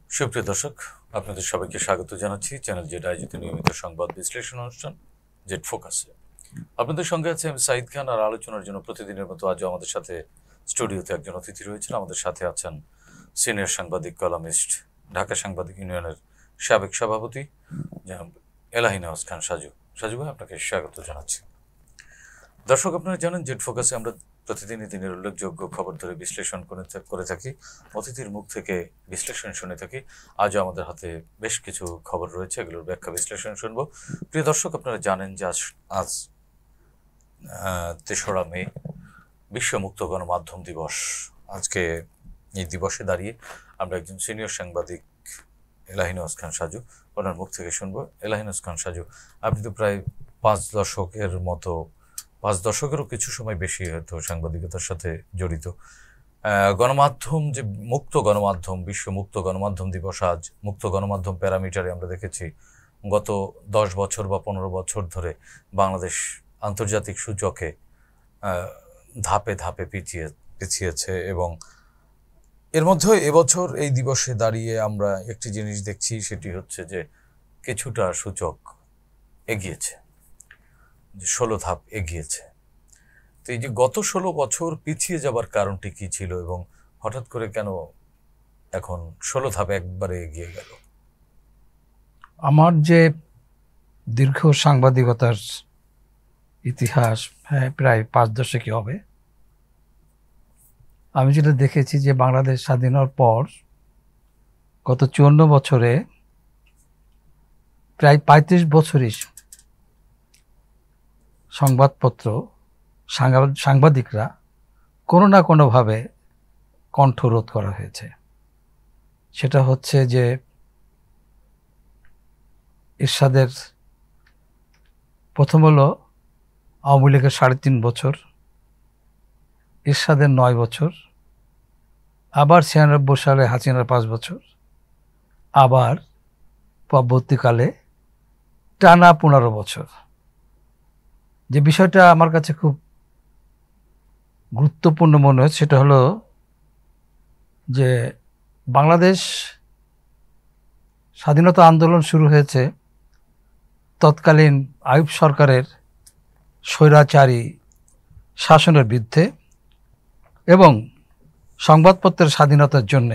সুপ্রিয় দর্শক, আপনাদের সবাইকে স্বাগত জানাচ্ছি চ্যানেল জেড আয়োজিত নিয়মিত সংবাদ বিশ্লেষণ অনুষ্ঠান জেড ফোকাসে। আপনাদের সঙ্গে আছে আমি সাইদ খান, আর আলোচনার জন্য প্রতিদিনের মতো আজও আমাদের সাথে স্টুডিওতে একজন অতিথি রয়েছেন। আমাদের সাথে আছেন সিনিয়র সাংবাদিক, কলামিস্ট, ঢাকা সাংবাদিক ইউনিয়নের সাবেক সভাপতি এলাহি নওয়াজ খান সাজু। সাজু ভাই, আপনাকে স্বাগত জানাচ্ছি। দর্শক, আপনারা জানেন জেড ফোকাসে আমরা প্রতিদিনই দিনের উল্লেখযোগ্য খবর ধরে বিশ্লেষণ করে থাকি, অতিথির মুখ থেকে বিশ্লেষণ শুনে থাকি। আজও আমাদের হাতে বেশ কিছু খবর রয়েছে, এগুলোর ব্যাখ্যা বিশ্লেষণ শুনবো। প্রিয় দর্শক, আপনারা জানেন যে আজ ৩রা মে বিশ্ব মুক্ত গণমাধ্যম দিবস। আজকে এই দিবসে দাঁড়িয়ে আমরা একজন সিনিয়র সাংবাদিক এলাহি নওয়াজ খান সাজু, ওনার মুখ থেকে শুনবো। এলাহি নওয়াজ খান সাজু, আপনি তো প্রায় 5 দশকেরও কিছু সময় বেশি হয়তো সাংবাদিকতার সাথে জড়িত। গণমাধ্যম যে মুক্ত গণমাধ্যম, বিশ্ব মুক্ত গণমাধ্যম দিবস আজ। মুক্ত গণমাধ্যম প্যারামিটারে আমরা দেখেছি গত 10 বছর বা 15 বছর ধরে বাংলাদেশ আন্তর্জাতিক সূচকে ধাপে ধাপে পিছিয়েছে, এবং এর মধ্যে এবছর এই দিবসে দাঁড়িয়ে আমরা একটি জিনিস দেখছি, সেটি হচ্ছে যে কিছুটা সূচক এগিয়েছে, 16 ধাপ এগিয়েছে। তো এই যে গত 16 বছর পিছিয়ে যাবার কারণটি কি ছিল, এবং হঠাৎ করে কেন এখন 16 ধাপ একবারে এগিয়ে গেল? আমার যে দীর্ঘ সাংবাদিকতার ইতিহাস, প্রায় 5 দশকই হবে, আমি যেটা দেখেছি যে বাংলাদেশ স্বাধীন হওয়ার পর গত 54 বছরে প্রায় 35 বছরই সংবাদপত্র, সাংবাদিকরা কোনো না কোনোভাবে কণ্ঠরোধ করা হয়েছে। সেটা হচ্ছে যে এরশাদের প্রথম হলো আওয়ামী লীগের 3.5 বছর, এরশাদের 9 বছর, আবার 96 সালে হাসিনার 5 বছর, আবার পরবর্তীকালে টানা 15 বছর। যে বিষয়টা আমার কাছে খুব গুরুত্বপূর্ণ মনে হয় সেটা হলো যে বাংলাদেশ স্বাধীনতা আন্দোলন শুরু হয়েছে তৎকালীন আইয়ুব সরকারের স্বৈরাচারী শাসনের বিরুদ্ধে, এবং সংবাদপত্রের স্বাধীনতার জন্য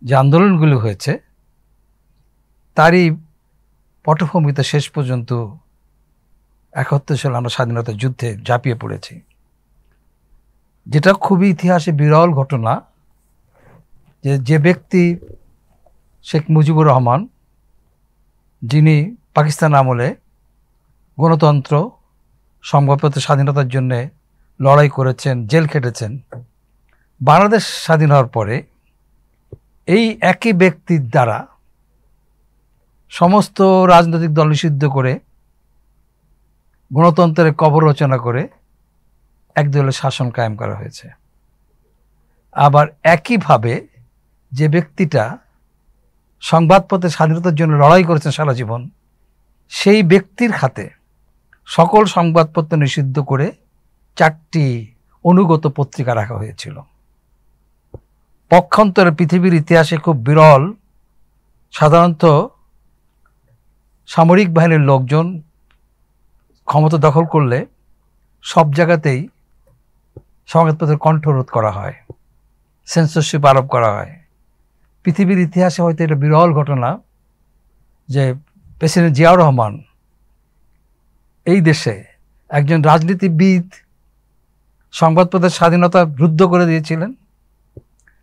যে আন্দোলনগুলো হয়েছে তারই পটভূমিতে শেষ পর্যন্ত 71 সালে আমরা স্বাধীনতার যুদ্ধে ঝাঁপিয়ে পড়েছি, যেটা খুবই ইতিহাসে বিরল ঘটনা। যে ব্যক্তি শেখ মুজিবুর রহমান, যিনি পাকিস্তান আমলে গণতন্ত্র, সংবাদপত্রের স্বাধীনতার জন্য লড়াই করেছেন, জেল খেটেছেন, বাংলাদেশ স্বাধীন হওয়ার পরে এই একই ব্যক্তির দ্বারা সমস্ত রাজনৈতিক দল নিষিদ্ধ করে গণতন্ত্রের কবর রচনা করে একদলীয় শাসন কায়েম করা হয়েছে। আবার একইভাবে যে ব্যক্তিটা সংবাদপত্রের স্বাধীনতার জন্য লড়াই করেছেন সারা জীবন, সেই ব্যক্তির হাতে সকল সংবাদপত্র নিষিদ্ধ করে 4টি অনুগত পত্রিকা রাখা হয়েছিল। পক্ষান্তরে পৃথিবীর ইতিহাসে খুব বিরল, সাধারণত সামরিক বাহিনীর লোকজন ক্ষমতা দখল করলে সব জায়গাতেই সংবাদপত্রের কণ্ঠরোধ করা হয়, সেন্সরশিপ আরোপ করা হয়। পৃথিবীর ইতিহাসে হয়তো এটা বিরল ঘটনা যে প্রেসিডেন্ট জিয়াউর রহমান এই দেশে একজন রাজনীতিবিদ সংবাদপত্রের স্বাধীনতা রুদ্ধ করে দিয়েছিলেন,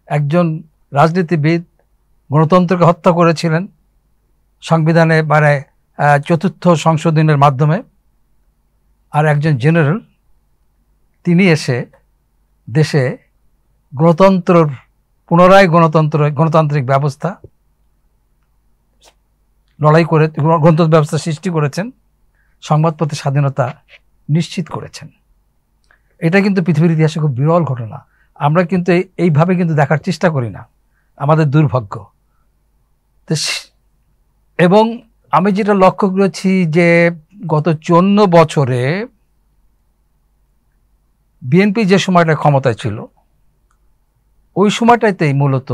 একজন রাজনীতিবিদ গণতন্ত্রকে হত্যা করেছিলেন সংবিধানে, মানে 4র্থ সংশোধনের মাধ্যমে, আর একজন জেনারেল তিনি এসে দেশে গণতান্ত্রিক ব্যবস্থা লড়াই করে গণতন্ত্র ব্যবস্থা সৃষ্টি করেছেন, সংবাদপত্রের স্বাধীনতা নিশ্চিত করেছেন। এটা কিন্তু পৃথিবীর ইতিহাসে খুব বিরল ঘটনা। আমরা কিন্তু এইভাবে কিন্তু দেখার চেষ্টা করি না, আমাদের দুর্ভাগ্য। এবং আমি যেটা লক্ষ্য করেছি যে গত 54 বছরে বিএনপি যে সময়টা ক্ষমতায় ছিল ওই সময়টাতেই মূলত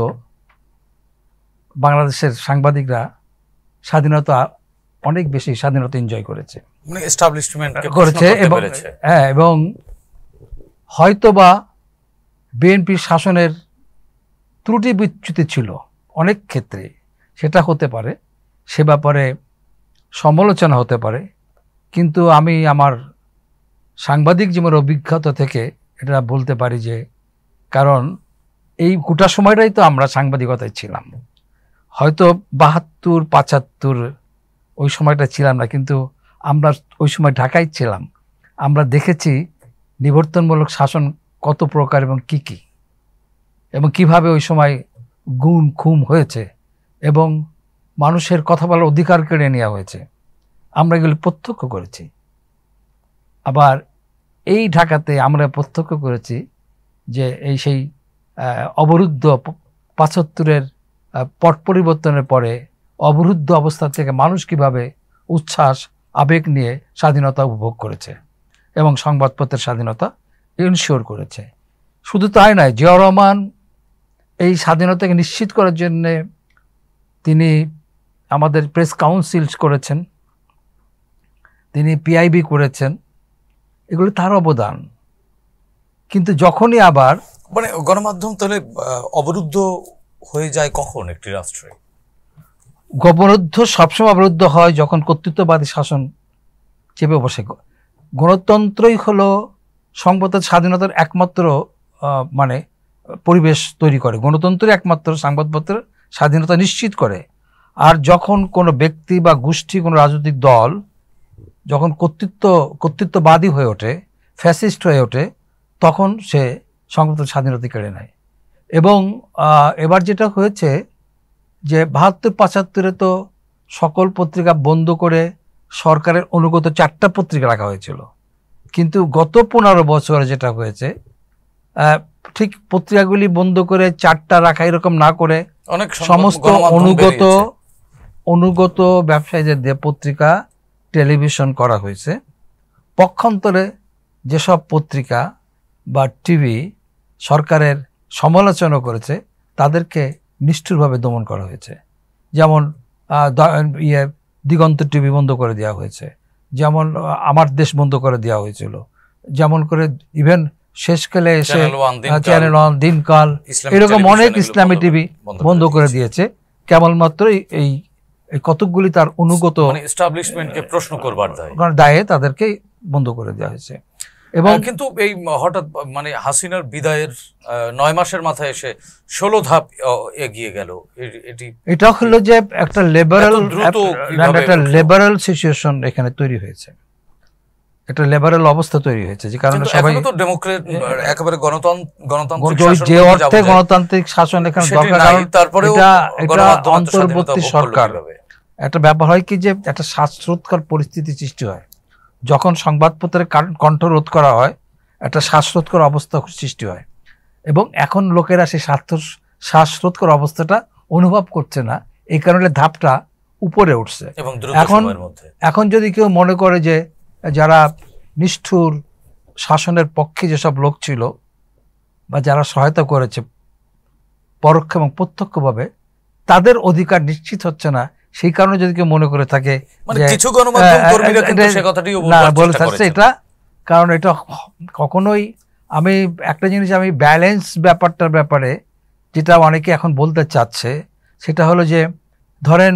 বাংলাদেশের সাংবাদিকরা স্বাধীনতা অনেক বেশি স্বাধীনতা এনজয় করেছে মানে এস্টাবলিশমেন্টকে করেছে এবং হ্যাঁ, এবং হয়তোবা বিএনপির শাসনের ত্রুটি বিচ্যুতি ছিল অনেক ক্ষেত্রে, সেটা হতে পারে, সে ব্যাপারে সমালোচনা হতে পারে, কিন্তু আমি আমার সাংবাদিক জীবনের অভিজ্ঞতা থেকে এটা বলতে পারি যে, কারণ এই গোটা সময়টাই তো আমরা সাংবাদিকতায় ছিলাম, হয়তো ৭২, ৭৫ ওই সময়টা ছিলাম না, কিন্তু আমরা ওই সময় ঢাকায় ছিলাম, আমরা দেখেছি নিবর্তনমূলক শাসন কত প্রকার এবং কি কি, এবং কিভাবে ওই সময় গুম খুম হয়েছে এবং মানুষের কথা বলার অধিকার কেড়ে নেওয়া হয়েছে, আমরা এগুলো প্রত্যক্ষ করেছি। আবার এই ঢাকাতে আমরা প্রত্যক্ষ করেছি যে এই সেই অবরুদ্ধ ৭৫-এর পট পরিবর্তনের পরে অবরুদ্ধ অবস্থা থেকে মানুষ কিভাবে উচ্ছ্বাস আবেগ নিয়ে স্বাধীনতা উপভোগ করেছে এবং সংবাদপত্রের স্বাধীনতা ইনশিওর করেছে। শুধু তাই নয়, জিয়াউর রহমান এই স্বাধীনতাকে নিশ্চিত করার জন্যে তিনি আমাদের প্রেস কাউন্সিল করেছেন, তিনি পিআইবি করেছেন, এগুলো তার অবদান। কিন্তু যখনই আবার মানে গণমাধ্যম তাহলে অবরুদ্ধ হয়ে যায় কখন একটি রাষ্ট্রে? অবরুদ্ধ সবসময় অবরুদ্ধ হয় যখন কর্তৃত্ববাদী শাসন চেপে বসে। গণতন্ত্রই হলো সংবাদের স্বাধীনতার একমাত্র মানে পরিবেশ তৈরি করে, গণতন্ত্রই একমাত্র সংবাদপত্রের স্বাধীনতা নিশ্চিত করে। আর যখন কোনো ব্যক্তি বা গোষ্ঠী, কোনো রাজনৈতিক দল যখন কর্তৃত্ববাদী হয়ে ওঠে, ফ্যাসিস্ট হয়ে ওঠে, তখন সে সংবাদের স্বাধীনতা কেড়ে নেয়। এবং এবার যেটা হয়েছে যে ৭২-৭৫ তো সকল পত্রিকা বন্ধ করে সরকারের অনুগত 4টা পত্রিকা রাখা হয়েছিল, কিন্তু গত 15 বছরে যেটা হয়েছে, ঠিক পত্রিকাগুলি বন্ধ করে 4টা রাখা এরকম না করে অনেক সমস্ত অনুগত ব্যবসায়ীদের দিয়ে পত্রিকা টেলিভিশন করা হয়েছে। পক্ষান্তরে যেসব পত্রিকা বা টিভি সরকারের সমালোচনা করেছে তাদেরকে নিষ্ঠুরভাবে দমন করা হয়েছে। যেমন দিগন্ত টিভি বন্ধ করে দেওয়া হয়েছে, যেমন আমার দেশ বন্ধ করে দেওয়া হয়েছিল, যেমন করে ইভেন শেষকালে এসে চ্যানেল ওয়ান, দিনকাল, এরকম অনেক ইসলামী টিভি বন্ধ করে দিয়েছে, কেবলমাত্র এই কতকগুলি তার অনুগত এস্টাবলিশমেন্টকে প্রশ্ন করবার দায়ে তাদেরকে বন্ধ করে দেওয়া হয়েছে। এবং কিন্তু এই হঠাৎ মানে হাসিনার বিদায়ের 9 মাসের মাথায় এসে 16 ধাপ এগিয়ে গেল, এটা হলো যে একটা লেবারাল সিচুয়েশন এখানে তৈরি হয়েছে, একটা লেবারাল অবস্থা তৈরি হয়েছে, যে কারণে সবাই তো ডেমোক্রেট একেবারে গণতান্ত্রিক যে অর্থে গণতান্ত্রিক শাসন এখানে দরকার, তারপরে এটা অন্তর্বর্তী সরকার। একটা ব্যাপার হয় কি যে একটা শ্বাসরোধকর পরিস্থিতি সৃষ্টি হয় যখন সংবাদপত্রের কণ্ঠ রোধ করা হয়, একটা শ্বাসরোধকর অবস্থা সৃষ্টি হয়, এবং এখন লোকেরা সেই শ্বাসরোধকর অবস্থাটা অনুভব করছে না, এই কারণে ধাপটা উপরে উঠছে। এখন যদি কেউ মনে করে যে যারা নিষ্ঠুর শাসনের পক্ষে যেসব লোক ছিল বা যারা সহায়তা করেছে পরোক্ষ এবং প্রত্যক্ষভাবে, তাদের অধিকার নিশ্চিত হচ্ছে না, সেই কারণে যদি কেউ মনে করে থাকে এটা, কারণ এটা কখনোই, আমি একটা জিনিস, আমি ব্যালেন্স ব্যাপারটার ব্যাপারে যেটা অনেকে এখন বলতে চাচ্ছে, সেটা হলো যে ধরেন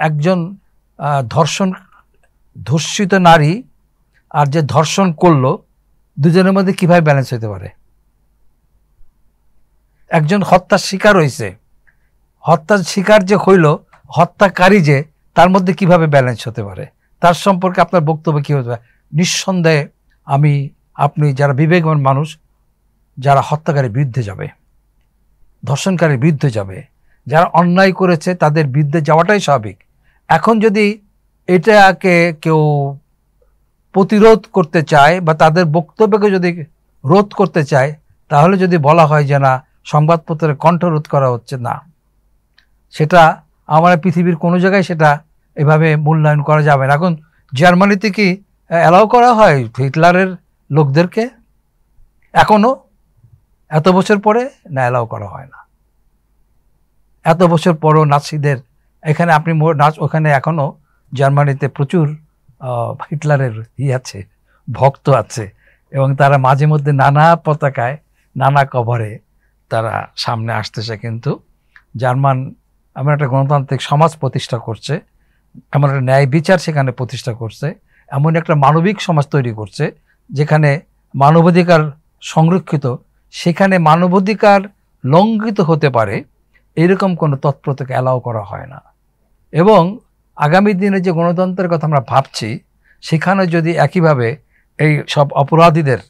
একজন ধর্ষিত নারী আর যে ধর্ষণ করলো, দুজনের মধ্যে কিভাবে ব্যালেন্স হতে পারে? একজন হত্যার শিকার হয়েছে, হত্যার শিকার যে হইল, হত্যাকারী যে, তার মধ্যে কিভাবে ব্যালেন্স হতে পারে? তার সম্পর্কে আপনার বক্তব্য কী হতে পারে? নিঃসন্দেহে আপনি যারা বিবেকবান মানুষ, যারা হত্যাকারীর বিরুদ্ধে যাবে, ধর্ষণকারীর বিরুদ্ধে যাবে, যারা অন্যায় করেছে তাদের বিরুদ্ধে যাওয়াটাই স্বাভাবিক। এখন যদি এটাকে কেউ প্রতিরোধ করতে চায় বা তাদের বক্তব্যকে যদি রোধ করতে চায়, তাহলে যদি বলা হয় যে না, সংবাদপত্রের কণ্ঠরোধ করা হচ্ছে না, সেটা আমার পৃথিবীর কোনো জায়গায় সেটা এভাবে মূল্যায়ন করা যাবে না। এখন জার্মানিতে কি অ্যালাউ করা হয় হিটলারের লোকদেরকে? এখনো এত বছর পরে না, অ্যালাউ করা হয় না। এত বছর পরও নাৎসিদের এখানে আপনি ওখানে এখনো জার্মানিতে প্রচুর হিটলারের আছে, ভক্ত আছে, এবং তারা মাঝে মধ্যে নানা পতাকায় নানা কভারে তারা সামনে আসতেছে। কিন্তু জার্মান এমন একটা গণতান্ত্রিক সমাজ প্রতিষ্ঠা করছে, এমন একটা ন্যায় বিচার সেখানে প্রতিষ্ঠা করছে, এমন একটা মানবিক সমাজ তৈরি করছে যেখানে মানবাধিকার সংরক্ষিত, সেখানে মানবাধিকার লঙ্ঘিত হতে পারে এরকম কোনো তৎপরতাকে অ্যালাউ করা হয় না। এবং আগামী দিনে যে গণতন্ত্রের কথা আমরা ভাবছি, সেখানে যদি একইভাবে এই সব অপরাধীদের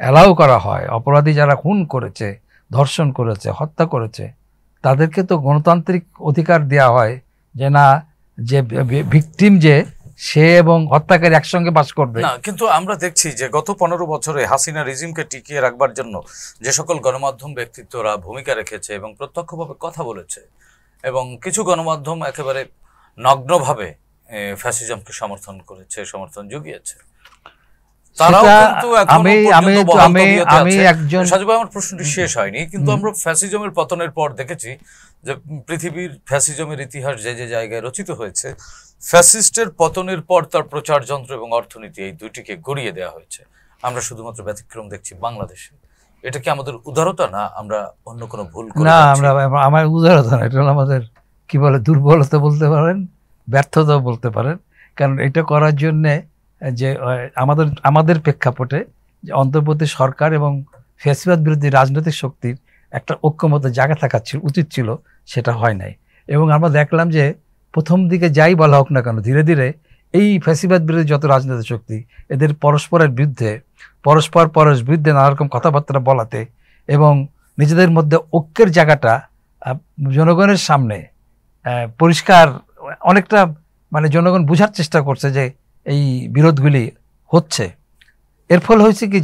অ্যালাউ করা হয়, অপরাধী যারা খুন করেছে, ধর্ষণ করেছে, হত্যা করেছে, তাদেরকে তো গণতান্ত্রিক অধিকার দেওয়া হয় যে না, যে ভিকটিম যে সে এবং হত্যাকারী একসঙ্গে বাস করবে না। কিন্তু আমরা দেখছি যে গত 15 বছরে হাসিনা রেজিমকে টিকিয়ে রাখবার জন্য যে সকল গণমাধ্যম ব্যক্তিত্বরা ভূমিকা রেখেছে এবং প্রত্যক্ষভাবে কথা বলেছে, এবং কিছু গণমাধ্যম একেবারে নগ্নভাবে ফ্যাসিজমকে সমর্থন করেছে, সমর্থন জুগিয়েছে, তারাও কিন্তু আমি একজন সাজু ভাই, আমার প্রশ্নটি শেষ হয়নি। কিন্তু আমরা ফ্যাসিজমের পতনের পর দেখেছি যে পৃথিবীর ফ্যাসিজমের ইতিহাস যে যে জায়গায় রচিত হয়েছে, ফ্যাসিস্টের পতনের পর তার প্রচার যন্ত্র এবং অর্থনীতি এই দুটিকে গড়িয়ে দেওয়া হয়েছে। আমরা শুধুমাত্র ব্যতিক্রম দেখছি বাংলাদেশে। এটা কি আমাদের উদারতা, না আমরা অন্য কোনো ভুল করে না? যাচ্ছি? আমার উদারতা না, এটা হলো আমাদের কি বলে দুর্বলতা বলতে পারেন, ব্যর্থতা বলতে পারেন। কারণ এটা করার জন্যে যে আমাদের প্রেক্ষাপটে যে অন্তর্বর্তী সরকার এবং ফ্যাসিবাদ বিরোধী রাজনৈতিক শক্তির একটা ঐক্যমত জায়গা থাকা উচিত ছিল, সেটা হয় নাই। এবং আমরা দেখলাম যে প্রথম দিকে যাই বলা হোক না কেন, ধীরে ধীরে এই ফ্যাসিবাদ বিরোধী যত রাজনৈতিক শক্তি, এদের পরস্পরের বিরুদ্ধে নানা রকম কথাবার্তা বলাতে এবং নিজেদের মধ্যে ঐক্যের জায়গাটা জনগণের সামনে পরিষ্কার অনেকটা, মানে জনগণ বোঝার চেষ্টা করছে যে এই বিরোধগুলি হচ্ছে। এর ফলে হয়েছে কি,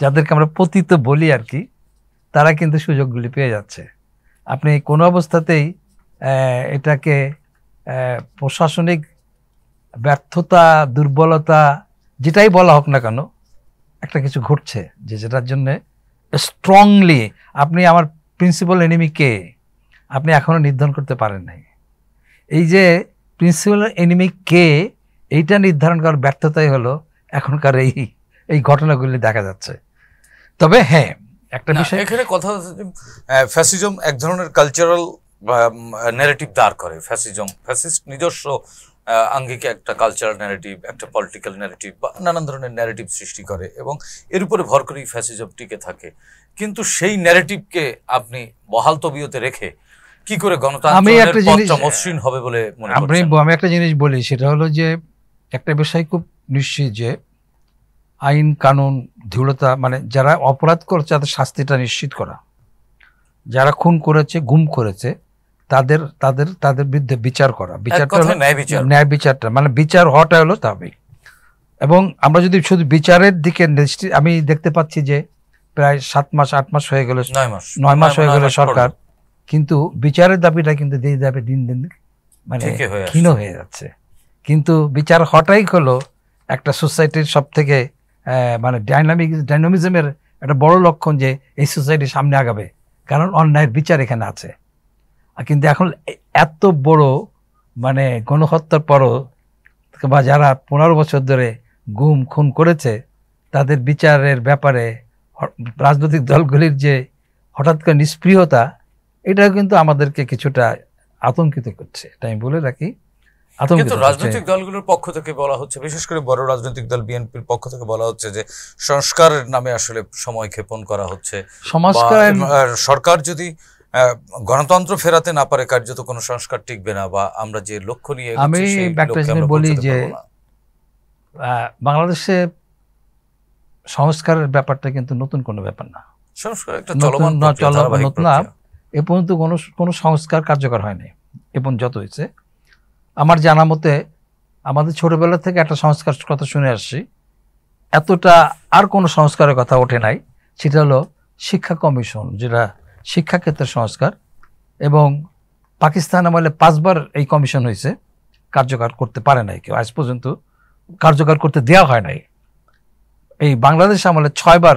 যাদেরকে আমরা পতিত বলি আর কি, তারা কিন্তু সুযোগগুলি পেয়ে যাচ্ছে। আপনি কোনো অবস্থাতেই এটাকে প্রশাসনিক ব্যর্থতা, দুর্বলতা, যেটাই বলা হোক না কেন, একটা কিছু ঘটছে যেটার জন্যে স্ট্রংলি আপনি আমার প্রিন্সিপাল এনিমি কে আপনি এখনো নির্ধারণ করতে পারেন নাই। এই যে প্রিন্সিপাল এনিমি কে, এইটা নির্ধারণ করার ব্যর্থতাই হলো এখনকার এই ঘটনাগুলি দেখা যাচ্ছে। তবে হ্যাঁ, একটা বিষয় এখানে কথা হচ্ছে, ফ্যাসিজম এক ধরনের কালচারাল ন্যারেটিভ দাঁড় করে। ফ্যাসিস্ট নিজস্ব আঙ্গিকে একটা কালচারাল ন্যারেটিভ, একটা পলিটিক্যাল ন্যারেটিভ বা নানান ধরনের ন্যারেটিভ সৃষ্টি করে, এবং এর উপরে ভর করেই ফ্যাসিজম টিকে থাকে। কিন্তু সেই ন্যারেটিভকে আপনি বহাল তবিয়তে রেখে কি করে গণতন্ত্রের পথটা মসৃণ হবে বলে মনে করছেন? আমি একটা জিনিস বলি, সেটা হলো যে একটা বিষয় খুব নিশ্চিত যে আইন কানুন দৃঢ়তা, মানে যারা অপরাধ করেছে তাদের শাস্তিটা নিশ্চিত করা, যারা খুন করেছে, গুম করেছে, তাদের তাদের তাদের বিরুদ্ধে বিচার করা, ন্যায় বিচারটা, মানে বিচার হওয়াটা হলো স্বাভাবিক। এবং আমরা যদি শুধু বিচারের দিকে আমি দেখতে পাচ্ছি যে প্রায় 7 মাস 8 মাস হয়ে গেল, 9 মাস হয়ে গেল সরকার, কিন্তু বিচারের দাবিটা কিন্তু দিন দিন মানে ক্ষীণ হয়ে যাচ্ছে। কিন্তু বিচার হওয়াটাই হলো একটা সোসাইটির সব থেকে মানে ডাইনামিজমের একটা বড় লক্ষণ, যে এই সোসাইটি সামনে আগাবে, কারণ অন্যায়ের বিচার এখানে আছে। কিন্তু এখন এত বড় মানে গণহত্যার পরও বা যারা 15 বছর ধরে গুম খুন করেছে, তাদের বিচারের ব্যাপারে রাজনৈতিক দলগুলির যে হঠাৎ করে নিষ্ক্রিয়তা, এটাও কিন্তু আমাদেরকে কিছুটা আতঙ্কিত করছে, এটা আমি বলে রাখি। কিন্তু রাজনৈতিক দলগুলোর পক্ষ থেকে বলা হচ্ছে, বিশেষ করে বড় রাজনৈতিক দল বিএনপির পক্ষ থেকে বলা হচ্ছে যে সংস্কারের নামে আসলে সময় ক্ষেপণ করা হচ্ছে। সরকার যদি গণতন্ত্র ফেরাতে না পারে, কার্যত কোনো সংস্কার টিকবে না, বা আমরা যে লক্ষ্য নিয়ে আমি একটা জিনিস বলি যে বাংলাদেশে সংস্কারের ব্যাপারটা কিন্তু নতুন কোনো ব্যাপার না। সংস্কার একটা চলমান নতুন না, এ পর্যন্ত কোনো সংস্কার কার্যকর হয়নি। এবং যত হয়েছে আমার জানা মতে, আমাদের ছোটবেলা থেকে একটা সংস্কার কথা শুনে আসছি, এতটা আর কোনো সংস্কারের কথা ওঠে নাই। সেটা হলো শিক্ষা কমিশন, যেটা শিক্ষাক্ষেত্রের সংস্কার। এবং পাকিস্তান আমলে 5 বার এই কমিশন হয়েছে, কার্যকর করতে পারে নাই কেউ, আজ পর্যন্ত কার্যকর করতে দেওয়া হয় নাই। এই বাংলাদেশ আমলে 6 বার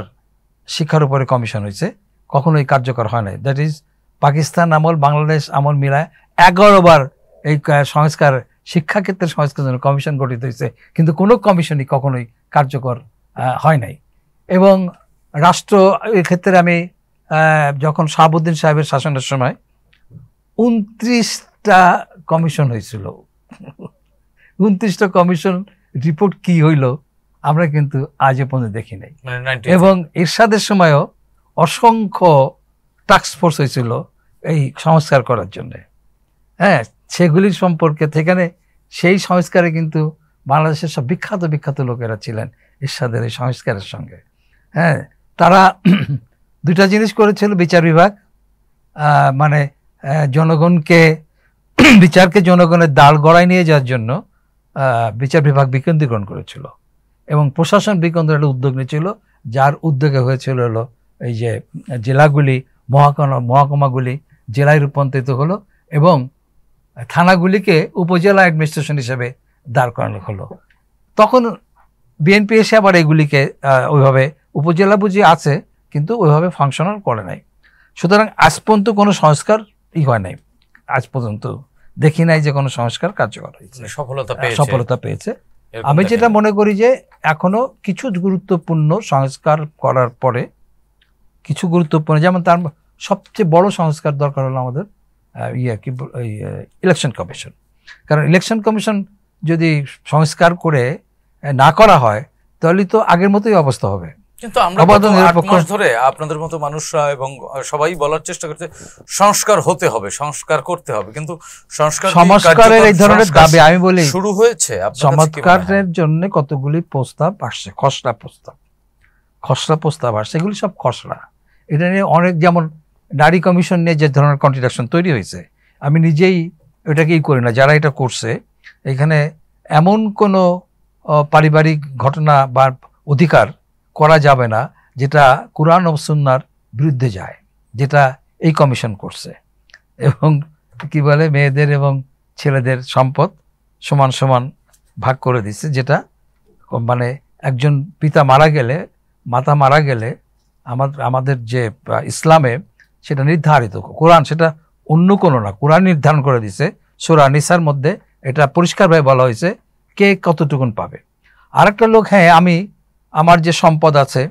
শিক্ষার উপরে কমিশন হয়েছে, কখনোই কার্যকর হয় নাই। দ্যাট ইজ পাকিস্তান আমল বাংলাদেশ আমল মিলায় 11 বার এই সংস্কার শিক্ষাক্ষেত্রে সংস্কারের জন্য কমিশন গঠিত হয়েছে, কিন্তু কোনো কমিশনই কখনোই কার্যকর হয় নাই। এবং রাষ্ট্র এক্ষেত্রে আমি যখন শাহাবুদ্দিন সাহেবের শাসনের সময় 29টা কমিশন হয়েছিল। 29টা কমিশন রিপোর্ট কি হইল আমরা কিন্তু আজ পর্যন্ত দেখি নাই। এবং এরশাদের সময়ও অসংখ্য টাস্ক ফোর্স হয়েছিল এই সংস্কার করার জন্য। হ্যাঁ, সেগুলির সম্পর্কে সেখানে সেই সংস্কারে কিন্তু বাংলাদেশের সব বিখ্যাত বিখ্যাত লোকেরা ছিলেন এরশাদের এই সংস্কারের সঙ্গে। হ্যাঁ, তারা দুইটা জিনিস করেছিল। বিচার বিভাগ মানে জনগণকে বিচারকে জনগণের দাঁড় গড়ায় নিয়ে যাওয়ার জন্য বিচার বিভাগ বিকেন্দ্রীকরণ করেছিল, এবং প্রশাসন বিকেন্দ্রের উদ্যোগ নিয়েছিল, যার উদ্যোগে হয়েছিল হলো এই যে জেলাগুলি মহকুমাগুলি জেলায় রূপান্তরিত হলো এবং থানাগুলিকে উপজেলা অ্যাডমিনিস্ট্রেশন হিসেবে দাঁড় করানো হলো। তখন বিএনপি এসে আবার এগুলিকে ওইভাবে উপজেলা বুঝি আছে, কিন্তু ওইভাবে ফাংশনাল করে নাই। সুতরাং আজ পর্যন্ত কোনো সংস্কার হয় নাই, আজ পর্যন্ত দেখি নাই যে কোনো সংস্কার কার্যকর হয়েছে, সফলতা পেয়েছে। আমি যেটা মনে করি যে এখনো কিছু গুরুত্বপূর্ণ সংস্কার করার পরে কিছু গুরুত্বপূর্ণ, যেমন তার সবচেয়ে বড় সংস্কার দরকার হলো আমাদের ইলেকশন কমিশন। কারণ ইলেকশন কমিশন যদি সংস্কার করে না করা হয় তাহলে তো আগের মতোই অবস্থা হবে। কিন্তু আমরা 8 মাস ধরে আপনাদের মতো মানুষরা এবং সবাই বলার চেষ্টা করছে সংস্কার হতে হবে, সংস্কার করতে হবে, কিন্তু সংস্কারের এই ধরনের দাবি আমি বলি শুরু হয়েছে। সংস্কারের জন্য কতগুলি প্রস্তাব আসছে, খসড়া প্রস্তাব আসছে, এগুলি সব খসড়া। এটা নিয়ে অনেক, যেমন নারী কমিশন নিয়ে যে ধরনের কন্ট্রাডিকশন তৈরি হয়েছে, আমি নিজেই এটাকেই করি না, যারা এটা করছে এখানে এমন কোনো পারিবারিক ঘটনা বা অধিকার করা যাবে না যেটা কুরআন ও সুন্নাহর বিরুদ্ধে যায়, যেটা এই কমিশন করছে। এবং কি বলে, মেয়েদের এবং ছেলেদের সম্পদ সমান সমান ভাগ করে দিচ্ছে, যেটা মানে একজন পিতা মারা গেলে, মাতা মারা গেলে আমাদের যে ইসলামে সেটা নির্ধারিত, কোরআন সেটা অন্য কোনো না, কোরআন নির্ধারণ করে দিছে। সূরা নিসার মধ্যে এটা পরিষ্কারভাবে বলা হয়েছে কে কতটুকুন পাবে। আরেকটা লোক, হ্যাঁ আমি আমার যে সম্পদ আছে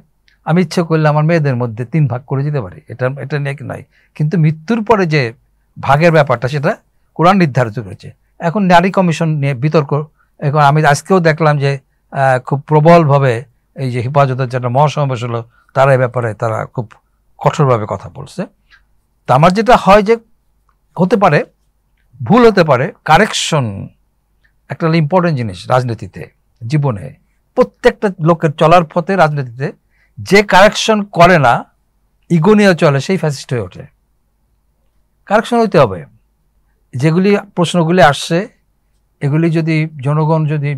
আমি ইচ্ছে করলে আমার মেয়েদের মধ্যে 3 ভাগ করে দিতে পারি, এটা নিয়ে নাই। কিন্তু মৃত্যুর পরে যে ভাগের ব্যাপারটা সেটা কোরআন নির্ধারিত করেছে। এখন নারী কমিশন নিয়ে বিতর্ক, এখন আমি আজকেও দেখলাম যে খুব প্রবলভাবে এই যে হেফাজতের যেটা মহাসমাবেশ হলো, তারা এই ব্যাপারে তারা খুব কঠোরভাবে কথা বলছে। তা আমার যেটা হয় যে হতে পারে, ভুল হতে পারে, কারেকশন একটা ইম্পর্টেন্ট জিনিস রাজনীতিতে, জীবনে প্রত্যেকটা লোকের চলার পথে রাজনীতিতে যে কারেকশন করে না, ইগো নিয়ে চলে, সেই ফ্যাসিস্ট হয়ে ওঠে। কারেকশন হইতে হবে। যেগুলি প্রশ্নগুলি আসছে এগুলি যদি জনগণ যদি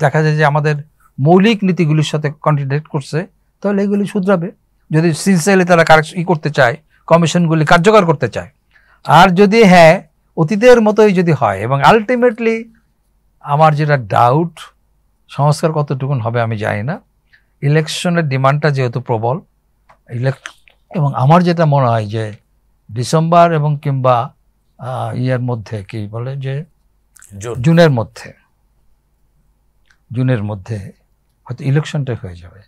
দেখা যায় যে আমাদের মৌলিক নীতিগুলির সাথে কন্ট্রাডিক্ট করছে, তাহলে এগুলি শুধরাবে। যদি সিনসিয়ারলি তারা কারেকশন করতে চায়, কমিশনগুলি কার্যকর করতে চায়। আর যদি হ্যাঁ অতীতের মতোই যদি হয়, এবং আলটিমেটলি আমার যেটা ডাউট, সংস্কার কতটুকুন হবে আমি জানি না। ইলেকশনের ডিমান্ডটা যেহেতু প্রবল, এবং আমার যেটা মনে হয় যে ডিসেম্বর এবং কিংবা ইয়ের মধ্যে, কি বলে যে জুনের মধ্যে হয়তো ইলেকশনটা হয়ে যাবে।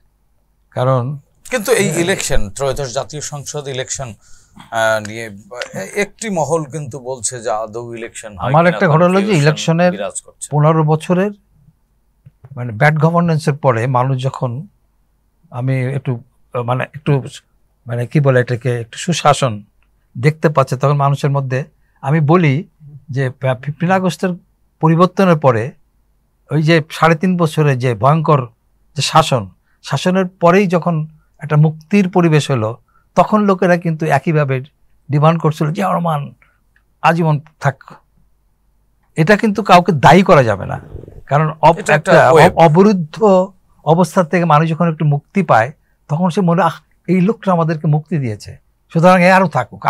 কারণ কিন্তু এই ইলেকশন, ত্রয়োদশ জাতীয় সংসদ ইলেকশন নিয়ে একটি মহল কিন্তু বলছে যে আদৌ ইলেকশন, আমার একটা ঘটনা হলো যে ইলেকশনের 15 বছরের মানে ব্যাড গভর্নেন্সের পরে মানুষ যখন, আমি একটু মানে কি বলে এটাকে, একটু সুশাসন দেখতে পাচ্ছে, তখন মানুষের মধ্যে আমি বলি যে 15 আগস্টের পরিবর্তনের পরে ওই যে 3.5 বছরের যে ভয়ঙ্কর যে শাসনের পরেই যখন একটা মুক্তির পরিবেশ হলো, তখন লোকেরা কিন্তু একইভাবে ডিমান্ড করছিল যে রহমান আজীবন থাক। এটা কিন্তু কাউকে দায়ী করা যাবে না, কারণ একটা অবরুদ্ধ অবস্থা থেকে মানুষ যখন একটু মুক্তি পায়, তখন সে মনে এই লোকটা আমাদেরকে মুক্তি দিয়েছে, সুতরাং আরো থাকুক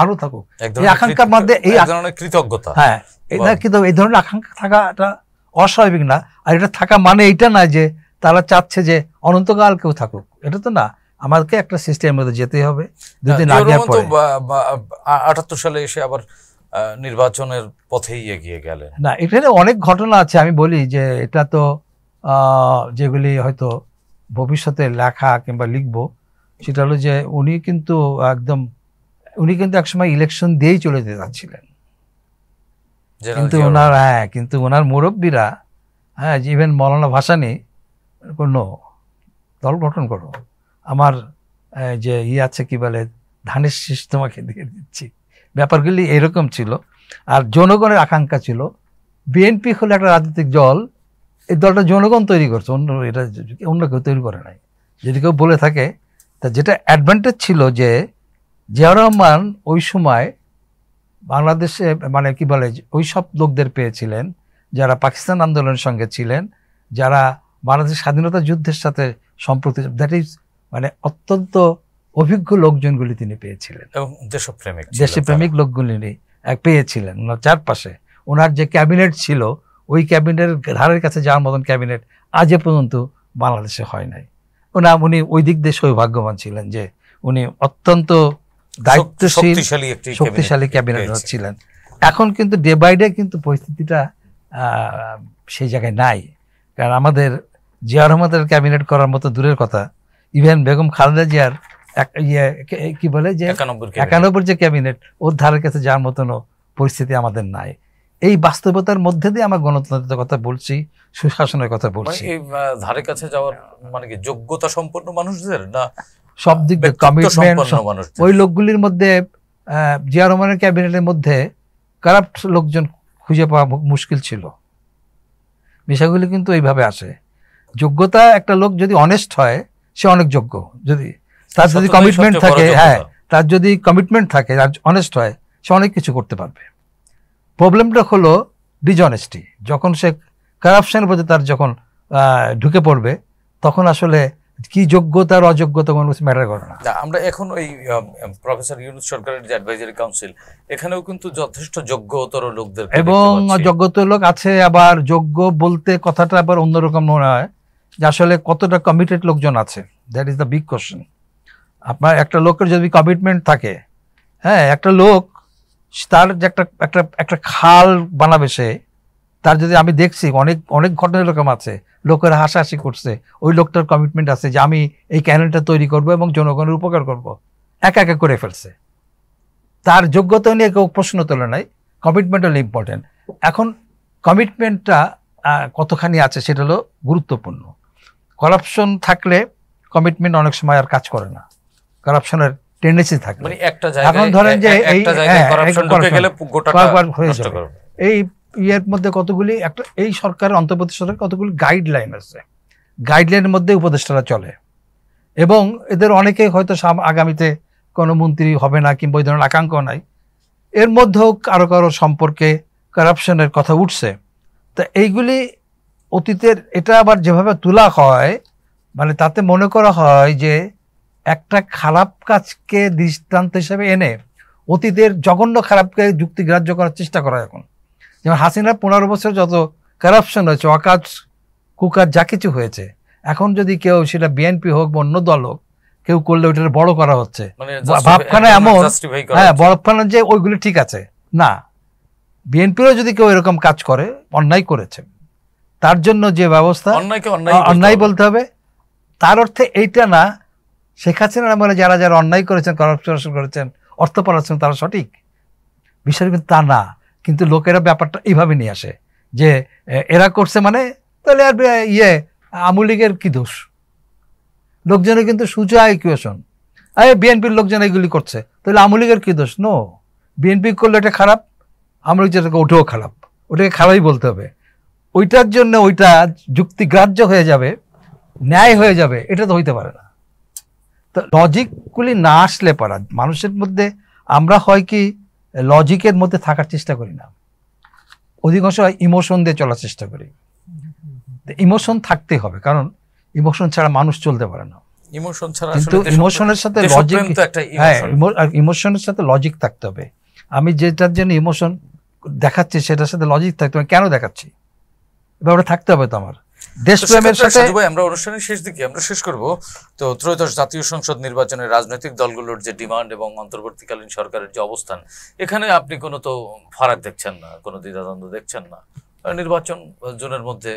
এই আকাঙ্ক্ষার মধ্যে, এই কৃতজ্ঞতা। হ্যাঁ, এটা কিন্তু এই ধরনের আকাঙ্ক্ষা থাকাটা অস্বাভাবিক না। আর এটা থাকা মানে এইটা না যে তারা চাচ্ছে যে অনন্তকাল কেউ থাকুক, এটা তো না। আমাদেরকে একটা সিস্টেমের মধ্যে যেতে হবে। যদি না জিয়াউর গিয়ে রহমান তো পড়ে 78 সালে এসে আবার নির্বাচনের পথেই এগিয়ে গেলেন। না, এখানে অনেক ঘটনা আছে। আমি বলি যে এটা তো যেগুলি হয়তো ভবিষ্যতে লেখা কিংবা লিখবো, সেটা হলো যে উনি কিন্তু একসময় ইলেকশন দিয়েই চলে যেতে চাচ্ছিলেন, কিন্তু ওনার মুরব্বীরা, ইভেন মৌলানা ভাসানী, কোনো দল গঠন করো, আমার যে আছে কি বলে ধানের শীষ তোমাকে দিয়ে দিচ্ছি, ব্যাপারগুলি এরকম ছিল। আর জনগণের আকাঙ্ক্ষা ছিল বিএনপি হলো একটা রাজনৈতিক দল, এই দলটা জনগণ তৈরি করছে, অন্য কেউ তৈরি করে নাই। যদি কেউ বলে থাকে, তা যেটা অ্যাডভান্টেজ ছিল যে জিয়াউর রহমান ওই সময় বাংলাদেশে মানে কি বলে ওই সব লোকদের পেয়েছিলেন যারা পাকিস্তান আন্দোলনের সঙ্গে ছিলেন, যারা বাংলাদেশ স্বাধীনতা যুদ্ধের সাথে সম্পৃক্ত, দ্যাট ইজ মানে অত্যন্ত অভিজ্ঞ লোকজনগুলি তিনি পেয়েছিলেন এবং দেশপ্রেমিক লোকগুলি পেয়েছিলেন ওনার চারপাশে। ওনার যে ক্যাবিনেট ছিল, ওই ক্যাবিনেটের ধারের কাছে যাওয়ার মতন ক্যাবিনেট আজ পর্যন্ত বাংলাদেশে হয় নাই। উনি ওই দিক দিয়ে সৌভাগ্যবান ছিলেন যে উনি অত্যন্ত দায়িত্বশীল শক্তিশালী ক্যাবিনেট ছিলেন। এখন কিন্তু ডে বাই ডে কিন্তু পরিস্থিতিটা সেই জায়গায় নাই। কারণ আমাদের জিয়াউর রহমানের ক্যাবিনেট করার মতো দূরের কথা, ইভেন বেগম খালেদা জিয়ার কি বলে যে 91 যে ক্যাবিনেট, ওর ধারের কাছে যাওয়ার মতনও পরিস্থিতি আমাদের নাই। এই বাস্তবতার মধ্যে দিয়ে আমরা গণতন্ত্রের কথা বলছি, সুশাসনের কথা বলছি। এই ধারে কাছে যাওয়ার মানে কি যোগ্যতা সম্পন্ন মানুষদের না সব দিক দিয়ে কমিটমেন্ট, ওই লোকগুলির মধ্যে জিয়াউর রহমানের ক্যাবিনেটের মধ্যে কারাপ্ট লোকজন খুঁজে পাওয়া মুশকিল ছিল। বিষয়গুলি কিন্তু এইভাবে আসে। যোগ্যতা, একটা লোক যদি অনেস্ট হয় সে অনেক যোগ্য, যদি তার যদি কমিটমেন্ট থাকে, তার যদি কমিটমেন্ট থাকে, অনেস্ট হয়, সে অনেক কিছু করতে পারবে। প্রবলেমটা হলো ডিসঅনেস্টি। যখন সে কারাপশনের প্রতি তার যখন ঢুকে পড়বে, তখন আসলে কি যোগ্যতার অযোগ্যতা কোনো কিছু ম্যাটার করে না। আমরা এখন ওই প্রফেসর ইউনূস সরকারের যে অ্যাডভাইজারি কাউন্সিল, এখানেও কিন্তু যথেষ্ট যোগ্যতর লোকদের এবং যোগ্যতর লোক আছে। আবার যোগ্য বলতে কথাটা আবার অন্যরকম মনে হয় যে আসলে কতটা কমিটেড লোকজন আছে, that is the big question. আপনার একটা লোকের যদি কমিটমেন্ট থাকে, একটা লোক তার যে একটা খাল বানাবে, সে তার যদি, আমি দেখছি অনেক অনেক ঘটনা এরকম আছে, লোকের হাসাহাসি করছে, ওই লোকটার কমিটমেন্ট আছে যে আমি এই ক্যানেলটা তৈরি করব এবং জনগণের উপকার করব, একা একা করে ফেলছে। তার যোগ্যতা নিয়ে কেউ প্রশ্ন তোলে নাই, কমিটমেন্ট হলো ইম্পর্টেন্ট। এখন কমিটমেন্টটা কতখানি আছে সেটা হলো গুরুত্বপূর্ণ। করাপশন থাকলে কমিটমেন্ট অনেক সময় আর কাজ করে না, করাপশনের টেন্ডেন্সি থাকে। এখন ধরেন যে এই ইয়ের মধ্যে কতগুলি এই সরকারের অন্তর্বর্তী সরকার কতগুলি গাইডলাইন আছে, গাইডলাইনের মধ্যে উপদেষ্টারা চলে, এবং এদের অনেকেই হয়তো আগামীতে কোনো মন্ত্রী হবে না কিংবা ওই ধরনের আকাঙ্ক্ষা নাই। এর মধ্যেও কারো কারো সম্পর্কে কারাপশনের কথা উঠছে। তা এইগুলি অতীতের, এটা আবার যেভাবে তোলা হয়, মানে তাতে মনে করা হয় যে একটা খারাপ কাজকে দৃষ্টান্ত হিসেবে এনে অতীতের জঘন্য খারাপকে যুক্তিগ্রাহ্য করার চেষ্টা করা। এখন যেমন হাসিনা 15 বছর যত কারাপশন হয়েছে, অকাজ কুকাজ যা কিছু হয়েছে, এখন যদি কেউ, সেটা বিএনপি হোক বা অন্য দল হোক, কেউ করলে ওইটা বড় করা হচ্ছে, ভাবখানা এমন, বরফখানা যে ওইগুলি ঠিক আছে না। বিএনপিরও যদি কেউ এরকম কাজ করে, অন্যায় করেছে, তার জন্য যে ব্যবস্থা, অন্যায় বলতে হবে। তার অর্থে এইটা না শেখ হাসিনা মানে যারা যারা অন্যায় করেছেন, করাপশন করেছেন, অর্থ পাঠাচ্ছেন, তারা সঠিক, বিষয় কিন্তু তা না। কিন্তু লোকেরা ব্যাপারটা এইভাবে নিয়ে আসে যে এরা করছে মানে তাহলে আর আওয়ামী লীগের কি দোষ। লোকজনের কিন্তু সোজা ইকুয়েশন, বিএনপির লোকজন এগুলি করছে, তাহলে আওয়ামী লীগের কি দোষ? নো, বিএনপি করলে এটা খারাপ, আওয়ামী লীগ যেটাকে ওটাও খারাপ, ওটাকে খারাপই বলতে হবে। ওইটার জন্য ওইটা যুক্তিগ্রাহ্য হয়ে যাবে, ন্যায় হয়ে যাবে, এটা তো হইতে পারে না। তো লজিকগুলি না আসলে পারা মানুষের মধ্যে, আমরা হয় কি লজিকের মধ্যে থাকার চেষ্টা করি না, অধিকাংশ ইমোশন দিয়ে চলার চেষ্টা করি। ইমোশন থাকতে হবে, কারণ ইমোশন ছাড়া মানুষ চলতে পারে না। ইমোশন ছাড়া, কিন্তু ইমোশনের সাথে লজিক, ইমোশনের সাথে লজিক থাকতে হবে। আমি যেটার জন্য ইমোশন দেখাচ্ছি সেটার সাথে লজিক থাকতে হবে, কেন দেখাচ্ছি, ব্যাপারটা থাকতে হবে তো আমার। দেশপ্রেমের সাথে সাজু ভাই, আমরা অনুষ্ঠানের শেষ দিকে আমরা শেষ করব। তো ত্রয়োদশ জাতীয় সংসদ নির্বাচনে রাজনৈতিক দলগুলোর যে ডিমান্ড এবং অন্তর্বর্তীকালীন সরকারের যে অবস্থান, এখানে আপনি কোনো তো ফারাক দেখছেন না, কোনো দ্বিধাদ্বন্দ্ব দেখছেন না? নির্বাচন জনের মধ্যে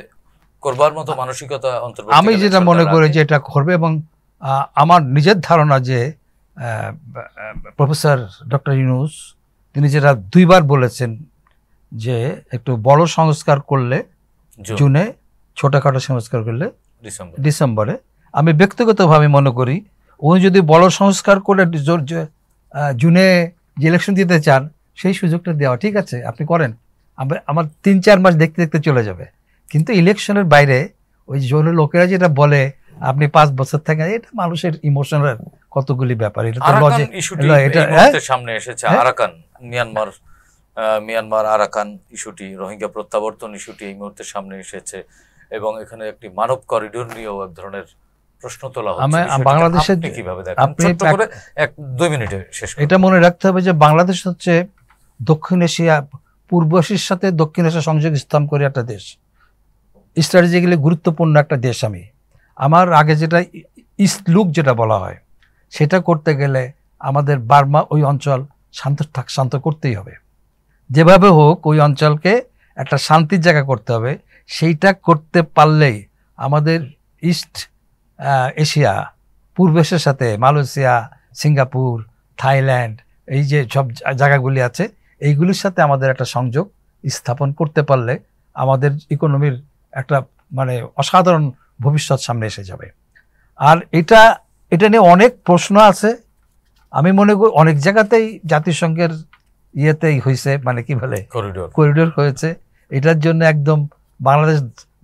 করবার মতো মানসিকতা আমি যেটা মনে করি যে এটা করবে, এবং আমার নিজের ধারণা যে প্রফেসর ডক্টর ইউনূস তিনি যেটা 2বার বলেছেন যে একটু বড় সংস্কার করলে জুনে, ছোটখাটো সংস্কার করলে ডিসেম্বরে। আমি ব্যক্তিগতভাবে মনে করি উনি যদি বড় সংস্কার করে জুনে যে ইলেকশন দিতে চান সেই সুযোগটা দেওয়া ঠিক আছে, আপনি করেন, আমার 3-4 মাস দেখতে দেখতে চলে যাবে। কিন্তু ইলেকশনের বাইরে ওই জোরের লোকেরা যেটা বলে আপনি 5 বছর থাকেন, এটা মানুষের ইমোশনের কতগুলি ব্যাপার। এটা তো লজিক, এটা সামনে এসেছে আরাকান, মিয়ানমার আরাকান ইস্যুটি, রোহিঙ্গা প্রত্যাবর্তন ইস্যুটি এই মুহূর্তে সামনে এসেছে, এবং এখানে একটি মানব করিডোর নিয়েও এক ধরনের প্রশ্ন তোলা হচ্ছে। বাংলাদেশে কিভাবে দেখেন? ছোট্ট করে 1-2 মিনিটে শেষ। এটা মনে রাখতে হবে যে বাংলাদেশ হচ্ছে দক্ষিণ এশিয়া, পূর্ব এশিয়ার সাথে দক্ষিণ এশিয়া সংযোগ স্থাপন করে একটা দেশ, স্ট্র্যাটেজিক্যালি গুরুত্বপূর্ণ একটা দেশ। আমার আগে যেটা ইস্ট লুক যেটা বলা হয়, সেটা করতে গেলে আমাদের বার্মা ওই অঞ্চল শান্ত করতেই হবে, যেভাবে হোক ওই অঞ্চলকে একটা শান্তির জায়গা করতে হবে। সেইটা করতে পারলেই আমাদের ইস্ট এশিয়া, পূর্ব এশিয়ার সাথে মালয়েশিয়া, সিঙ্গাপুর, থাইল্যান্ড, এই যে সব জায়গাগুলি আছে, এইগুলির সাথে আমাদের একটা সংযোগ স্থাপন করতে পারলে আমাদের ইকোনমির একটা মানে অসাধারণ ভবিষ্যৎ সামনে এসে যাবে। আর এটা নিয়ে অনেক প্রশ্ন আছে। আমি মনে করি অনেক জায়গাতেই জাতিসংঘের ইয়েতেই হয়েছে, মানে কি বলে করিডোর হয়েছে। এটার জন্য একদম বাংলাদেশ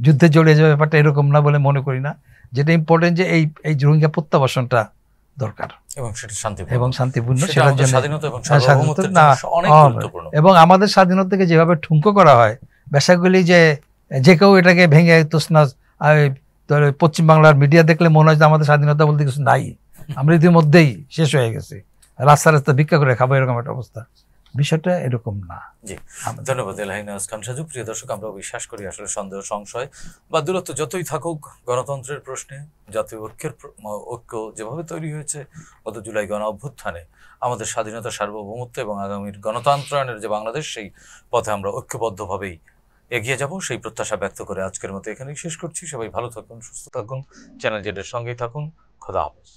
যুদ্ধে জড়িয়ে যাবে ব্যাপারটা এরকম না বলে মনে করি না। যেটা ইম্পর্টেন্ট যে এই রোহিঙ্গা প্রত্যাবাসনটা দরকার এবং শান্তিপূর্ণ, সেটার জন্য এবং আমাদের স্বাধীনতাকে যেভাবে ঠুনকো করা হয়, বেশাগুলি যে কেউ এটাকে ভেঙে তোষনাজ, পশ্চিমবাংলার মিডিয়া দেখলে মনে হয় যে আমাদের স্বাধীনতা বলতে কিছু নাই, আমরা ইতিমধ্যেই শেষ হয়ে গেছি, রাস্তা রাস্তা ভিক্ষা করে খাবো, এরকম একটা অবস্থা। বিষয়টা এরকম না। জি, ধন্যবাদ এলাহিন খান সাজু। প্রিয় দর্শক, আমরা বিশ্বাস করি আসলে সন্দেহ, সংশয় বা দূরত্ব যতই থাকুক, গণতন্ত্রের প্রশ্নে জাতীয় ঐক্য যেভাবে তৈরি হয়েছে গত জুলাই গণ অভ্যুত্থানে, আমাদের স্বাধীনতা, সার্বভৌমত্ব এবং আগামীর গণতন্ত্রায়নের যে বাংলাদেশ, সেই পথে আমরা ঐক্যবদ্ধভাবেই এগিয়ে যাব, সেই প্রত্যাশা ব্যক্ত করে আজকের মতো এখানেই শেষ করছি। সবাই ভালো থাকুন, সুস্থ থাকুন, চ্যানেল জেডের সঙ্গেই থাকুন। খোদা হাফেজ।